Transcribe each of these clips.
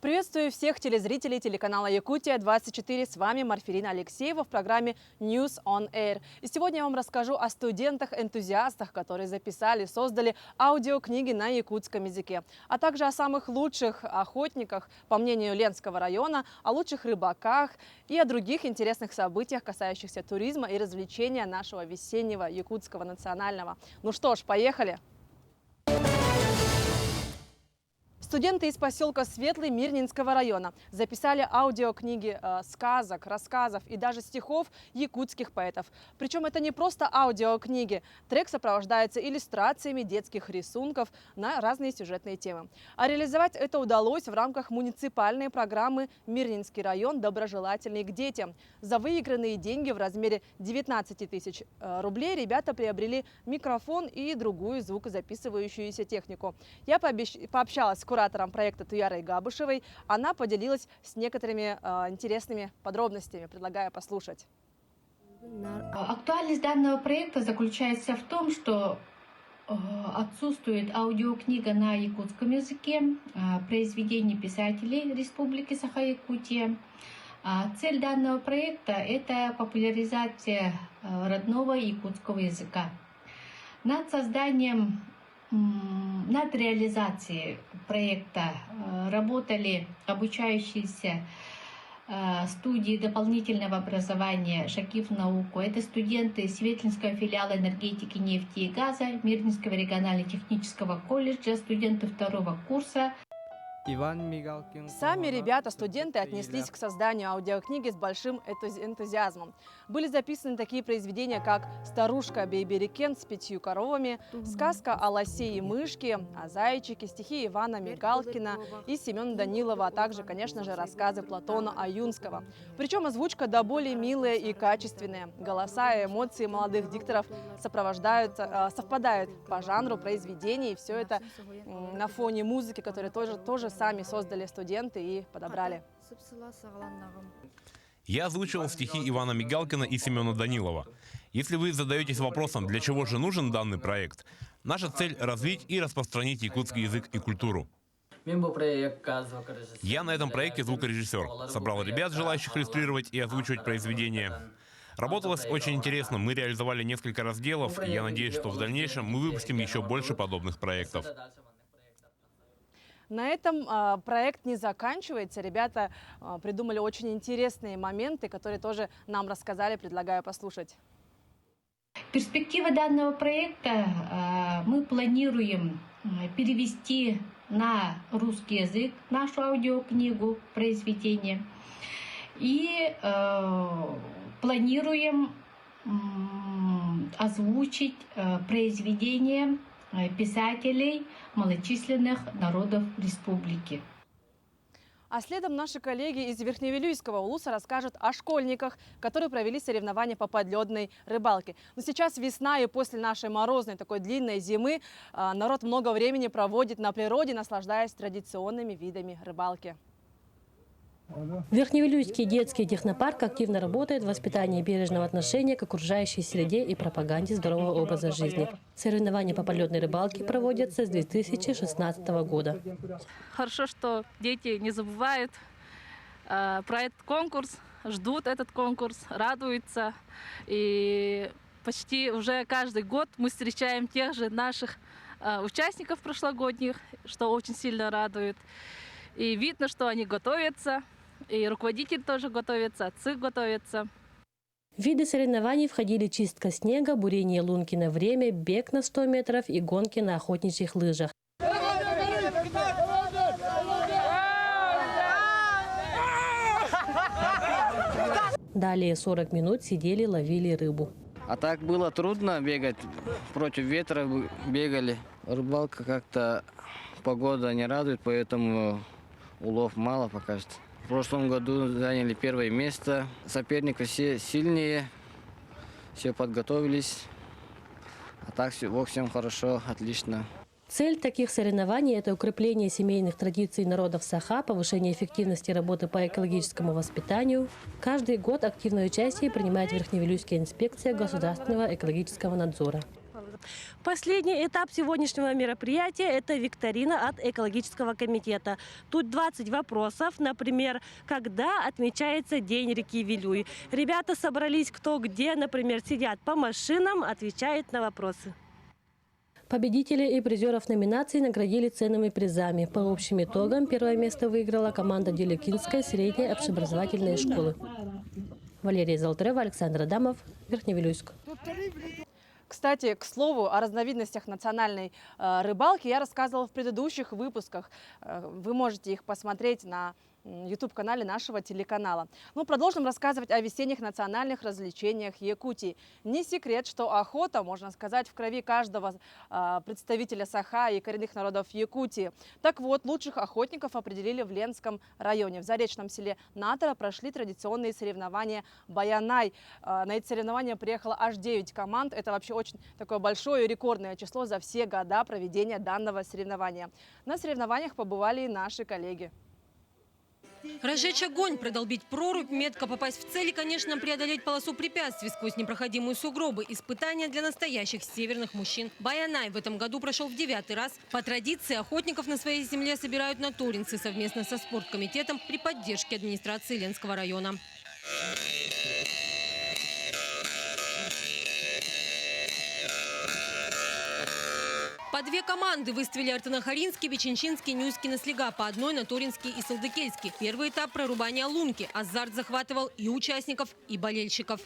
Приветствую всех телезрителей телеканала Якутия-24. С вами Марфирина Алексеева в программе News on Air. И сегодня я вам расскажу о студентах-энтузиастах, которые записали, создали аудиокниги на якутском языке, а также о самых лучших охотниках, по мнению Ленского района, о лучших рыбаках и о других интересных событиях, касающихся туризма и развлечения нашего весеннего якутского национального. Ну что ж, поехали! Студенты из поселка Светлый Мирнинского района записали аудиокниги сказок, рассказов и даже стихов якутских поэтов. Причем это не просто аудиокниги. Трек сопровождается иллюстрациями детских рисунков на разные сюжетные темы. А реализовать это удалось в рамках муниципальной программы «Мирнинский район доброжелательный к детям». За выигранные деньги в размере 19 тысяч рублей ребята приобрели микрофон и другую звукозаписывающуюся технику. Я пообщалась с куратором проекта Туярой Габышевой. Она поделилась с некоторыми интересными подробностями. Предлагаю послушать. Актуальность данного проекта заключается в том, что отсутствует аудиокнига на якутском языке произведений писателей Республики Саха-Якутия. Цель данного проекта – это популяризация родного якутского языка. Над реализацией проекта работали обучающиеся студии дополнительного образования «Шакив науку». Это студенты Светлинского филиала энергетики, нефти и газа, Мирнинского регионально-технического колледжа, студенты второго курса. Сами ребята, студенты, отнеслись к созданию аудиокниги с большим энтузиазмом. Были записаны такие произведения, как «Старушка Бейберикен с 5 коровами», сказка о лосе и мышке, о зайчике, стихи Ивана Мигалкина и Семена Данилова, а также, конечно же, рассказы Платона Аюнского. Причем озвучка до более милая и качественная. Голоса и эмоции молодых дикторов совпадают по жанру произведений. И все это на фоне музыки, которую тоже сами создали студенты и подобрали. Я озвучивал стихи Ивана Мигалкина и Семена Данилова. Если вы задаетесь вопросом, для чего же нужен данный проект, наша цель – развить и распространить якутский язык и культуру. Я на этом проекте звукорежиссер. Собрал ребят, желающих иллюстрировать и озвучивать произведения. Работалось очень интересно. Мы реализовали несколько разделов, и я надеюсь, что в дальнейшем мы выпустим еще больше подобных проектов. На этом проект не заканчивается. Ребята придумали очень интересные моменты, которые тоже нам рассказали. Предлагаю послушать. Перспектива данного проекта мы планируем перевести на русский язык нашу аудиокнигу, произведение. И планируем озвучить произведения писателей малочисленных народов республики. А следом наши коллеги из Верхневилюйского улуса расскажут о школьниках, которые провели соревнования по подледной рыбалке. Но сейчас весна, и после нашей морозной такой длинной зимы народ много времени проводит на природе, наслаждаясь традиционными видами рыбалки. Верхневилюйский детский технопарк активно работает в воспитании бережного отношения к окружающей среде и пропаганде здорового образа жизни. Соревнования по подледной рыбалке проводятся с 2016 года. Хорошо, что дети не забывают про этот конкурс, ждут этот конкурс, радуются. И почти уже каждый год мы встречаем тех же наших участников прошлогодних, что очень сильно радует. И видно, что они готовятся, и руководитель тоже готовится, отцы готовятся. В виды соревнований входили чистка снега, бурение лунки на время, бег на 100 метров и гонки на охотничьих лыжах. Далее 40 минут сидели, ловили рыбу. А так было трудно бегать, против ветра бегали. Рыбалка как-то погода не радует, поэтому улов мало пока что. В прошлом году заняли первое место. Соперники все сильнее, все подготовились. А так всем хорошо, отлично. Цель таких соревнований – это укрепление семейных традиций народов Саха, повышение эффективности работы по экологическому воспитанию. Каждый год активное участие принимает Верхневилюйская инспекция государственного экологического надзора. Последний этап сегодняшнего мероприятия – это викторина от экологического комитета. Тут 20 вопросов, например, когда отмечается День реки Вилюй. Ребята собрались кто где, например, сидят по машинам, отвечают на вопросы. Победителей и призеров номинаций наградили ценными призами. По общим итогам первое место выиграла команда Деликинской средней общеобразовательной школы. Валерия Золотарева, Александр Адамов, Верхневилюйск. Кстати, к слову, о разновидностях национальной рыбалки я рассказывала в предыдущих выпусках. Вы можете их посмотреть на YouTube-канале нашего телеканала. Ну, продолжим рассказывать о весенних национальных развлечениях Якутии. Не секрет, что охота, можно сказать, в крови каждого представителя Саха и коренных народов Якутии. Так вот, лучших охотников определили в Ленском районе. В заречном селе Натора прошли традиционные соревнования «Баянай». На эти соревнования приехало аж 9 команд. Это вообще очень такое большое и рекордное число за все года проведения данного соревнования. На соревнованиях побывали и наши коллеги. Разжечь огонь, продолбить прорубь, метко попасть в цель и, конечно, преодолеть полосу препятствий сквозь непроходимые сугробы. Испытания для настоящих северных мужчин. Баянай в этом году прошел в 9-й раз. По традиции охотников на своей земле собирают натуринцы совместно со спорткомитетом при поддержке администрации Ленского района. По 2 команды выставили Артанахаринский, Веченчинский, Нюйский, Наслега. По одной на Туринский и Салдыкельский. Первый этап – прорубания лунки. Азарт захватывал и участников, и болельщиков.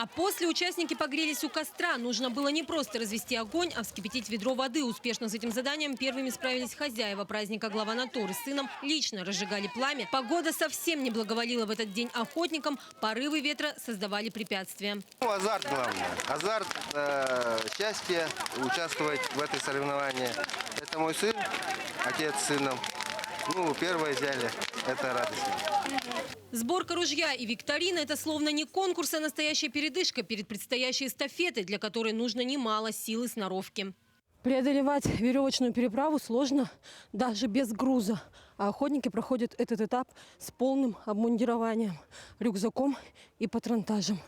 А после участники погрелись у костра. Нужно было не просто развести огонь, а вскипятить ведро воды. Успешно с этим заданием первыми справились хозяева праздника, глава Наторы с сыном. Лично разжигали пламя. Погода совсем не благоволила в этот день охотникам. Порывы ветра создавали препятствия. Азарт главное. Азарт, счастье участвовать в этой соревновании. Это мой сын, отец с сыном. Ну, первое взяли. Это радостно. Сборка ружья и викторина – это словно не конкурс, а настоящая передышка перед предстоящей эстафетой, для которой нужно немало сил и сноровки. Преодолевать веревочную переправу сложно даже без груза. А охотники проходят этот этап с полным обмундированием, рюкзаком и патронтажем.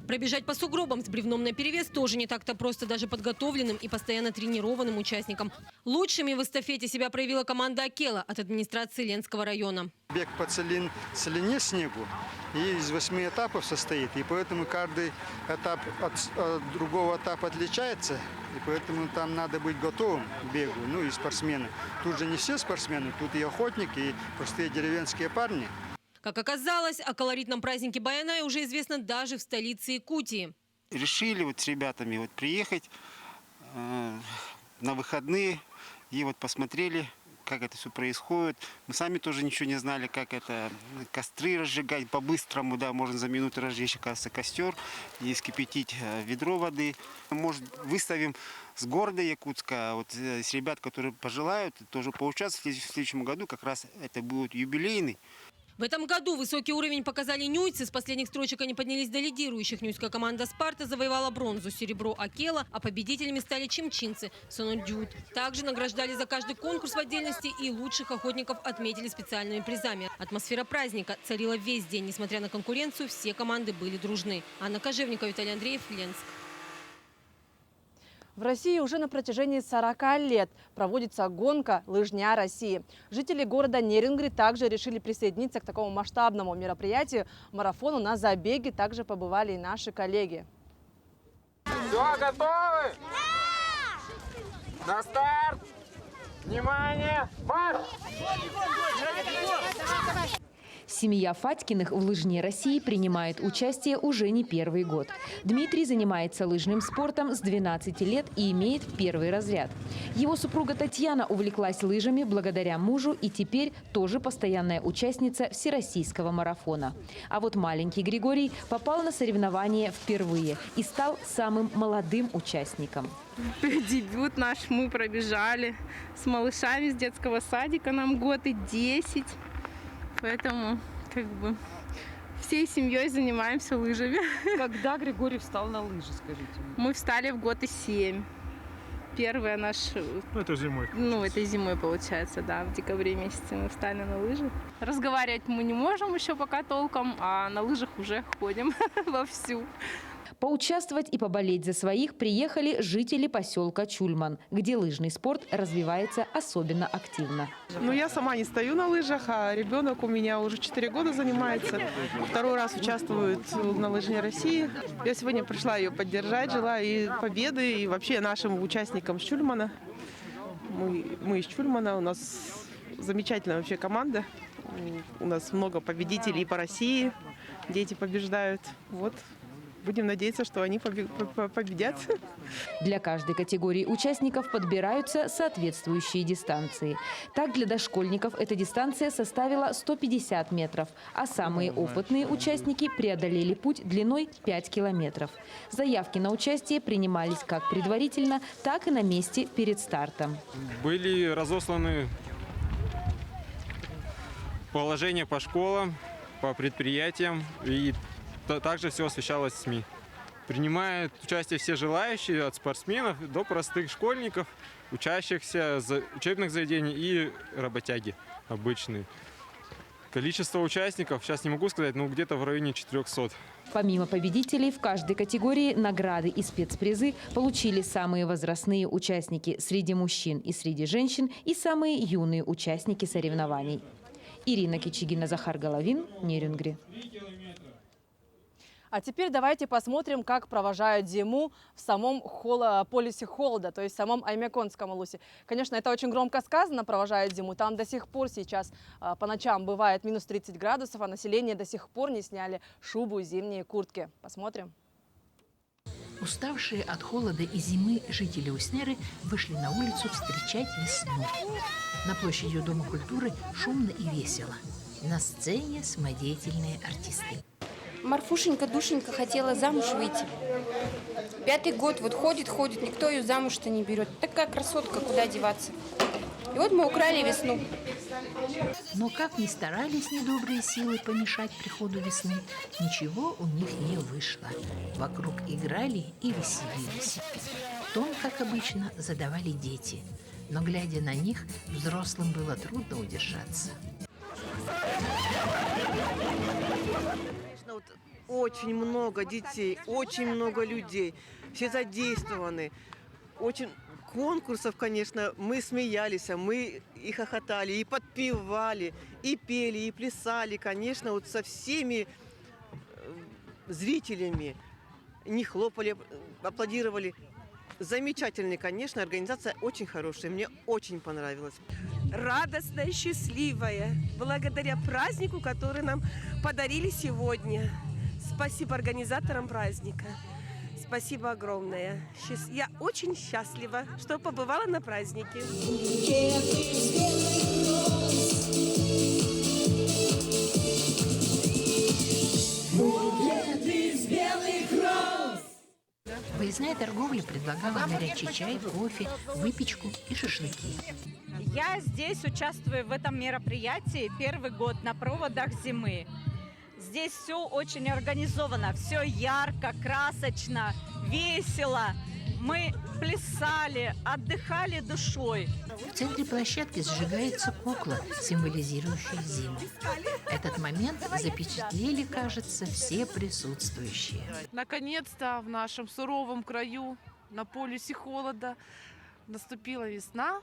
Пробежать по сугробам с бревном наперевес тоже не так-то просто даже подготовленным и постоянно тренированным участникам. Лучшими в эстафете себя проявила команда «Акела» от администрации Ленского района. Бег по целине снегу и из 8 этапов состоит. И поэтому каждый этап от другого этапа отличается. И поэтому там надо быть готовым к бегу. Ну и спортсмены. Тут же не все спортсмены, тут и охотники, и простые деревенские парни. Как оказалось, о колоритном празднике Баянай уже известно даже в столице Якутии. Решили вот с ребятами приехать на выходные и посмотрели, как это все происходит. Мы сами тоже ничего не знали, как это костры разжигать по-быстрому, да, можно за минуту разжечь, оказывается, костер и вскипятить ведро воды. Может, выставим с города Якутска, с ребят, которые пожелают, тоже поучаствовать в следующем году, как раз это будет юбилейный. В этом году высокий уровень показали нюйцы. С последних строчек они поднялись до лидирующих. Нюйская команда «Спарта» завоевала бронзу, серебро «Акела», а победителями стали чимчинцы «Сонульдют». Также награждали за каждый конкурс в отдельности и лучших охотников отметили специальными призами. Атмосфера праздника царила весь день. Несмотря на конкуренцию, все команды были дружны. Анна Кожевникова, Виталий Андреев, Ленск. В России уже на протяжении 40 лет проводится гонка «Лыжня России». Жители города Нерюнгри также решили присоединиться к такому масштабному мероприятию. Марафону на забеге также побывали и наши коллеги. Все, готовы? Да! На старт! Внимание! Марш! Семья Фатькиных в «Лыжне России» принимает участие уже не первый год. Дмитрий занимается лыжным спортом с 12 лет и имеет первый разряд. Его супруга Татьяна увлеклась лыжами благодаря мужу и теперь тоже постоянная участница всероссийского марафона. А вот маленький Григорий попал на соревнования впервые и стал самым молодым участником. Дебют наш мы пробежали с малышами с детского садика, нам год и 10. Поэтому всей семьей занимаемся лыжами. Когда Григорий встал на лыжи, скажите мне? Мы встали в год и 7. Первый наш... Ну, это зимой. Ну, этой зимой, получается, да, в декабре месяце мы встали на лыжи. Разговаривать мы не можем еще пока толком, а на лыжах уже ходим вовсю. Поучаствовать и поболеть за своих приехали жители поселка Чульман, где лыжный спорт развивается особенно активно. Ну, я сама не стою на лыжах, а ребенок у меня уже 4 года занимается. Второй раз участвует на Лыжне России. Я сегодня пришла ее поддержать, желаю ей победы и вообще нашим участникам с Чульмана. Мы из Чульмана, у нас замечательная вообще команда. У нас много победителей по России, дети побеждают. Вот. Будем надеяться, что они победят. Для каждой категории участников подбираются соответствующие дистанции. Так, для дошкольников эта дистанция составила 150 метров, а самые опытные участники преодолели путь длиной 5 километров. Заявки на участие принимались как предварительно, так и на месте перед стартом. Были разосланы положения по школам, по предприятиям, и также все освещалось в СМИ. Принимают участие все желающие, от спортсменов до простых школьников, учащихся учебных заведений и работяги обычные. Количество участников, сейчас не могу сказать, но где-то в районе 400. Помимо победителей, в каждой категории награды и спецпризы получили самые возрастные участники среди мужчин и среди женщин и самые юные участники соревнований. Ирина Кичигина, Захар Головин, Нерюнгри. А теперь давайте посмотрим, как провожают зиму в самом полюсе холода, то есть в самом Аймяконском улусе. Конечно, это очень громко сказано, провожают зиму. Там до сих пор сейчас по ночам бывает минус 30 градусов, а население до сих пор не сняли шубу и зимние куртки. Посмотрим. Уставшие от холода и зимы жители Уснеры вышли на улицу встречать весну. На площади Дома культуры шумно и весело. На сцене самодеятельные артисты. Марфушенька, душенька хотела замуж выйти. 5-й год вот ходит, никто ее замуж-то не берет. Такая красотка, куда деваться. И вот мы украли весну. Но как ни старались недобрые силы помешать приходу весны, ничего у них не вышло. Вокруг играли и веселились. Тон, как обычно, задавали дети. Но, глядя на них, взрослым было трудно удержаться. Вот очень много детей, очень много людей, все задействованы. Очень конкурсов, конечно, мы смеялись, мы и хохотали, и подпевали, и пели, и плясали, конечно, вот со всеми зрителями. Не хлопали, аплодировали. Замечательная, конечно, организация очень хорошая, мне очень понравилось. Радостная, счастливая, благодаря празднику, который нам подарили сегодня. Спасибо организаторам праздника. Спасибо огромное. Я очень счастлива, что побывала на празднике. Выездная торговля предлагала горячий чай, кофе, выпечку и шашлыки. Я здесь участвую в этом мероприятии первый год на проводах зимы. Здесь все очень организовано, все ярко, красочно, весело. Мы плясали, отдыхали душой. В центре площадки сжигается кукла, символизирующая зиму. Этот момент запечатлели, кажется, все присутствующие. Наконец-то в нашем суровом краю, на полюсе холода, наступила весна,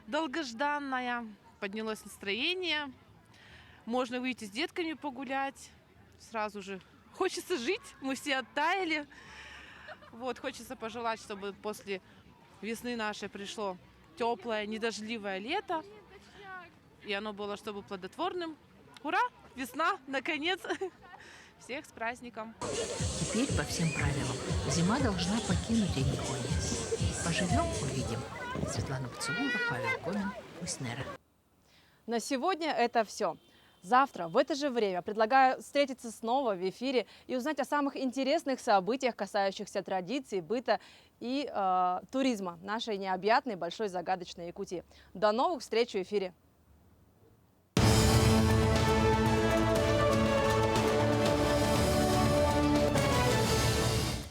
долгожданная, поднялось настроение. Можно выйти с детками погулять, сразу же хочется жить, мы все оттаяли. Вот, хочется пожелать, чтобы после весны нашей пришло теплое, недождливое лето, и оно было, чтобы плодотворным. Ура! Весна, наконец! Всех с праздником! Теперь, по всем правилам, зима должна покинуть Аймяконию. Поживем, увидим. Светлана Поцелуева, Павел Комин, Уснера. На сегодня это все. Завтра в это же время предлагаю встретиться снова в эфире и узнать о самых интересных событиях, касающихся традиций, быта и туризма нашей необъятной, большой, загадочной Якутии. До новых встреч в эфире!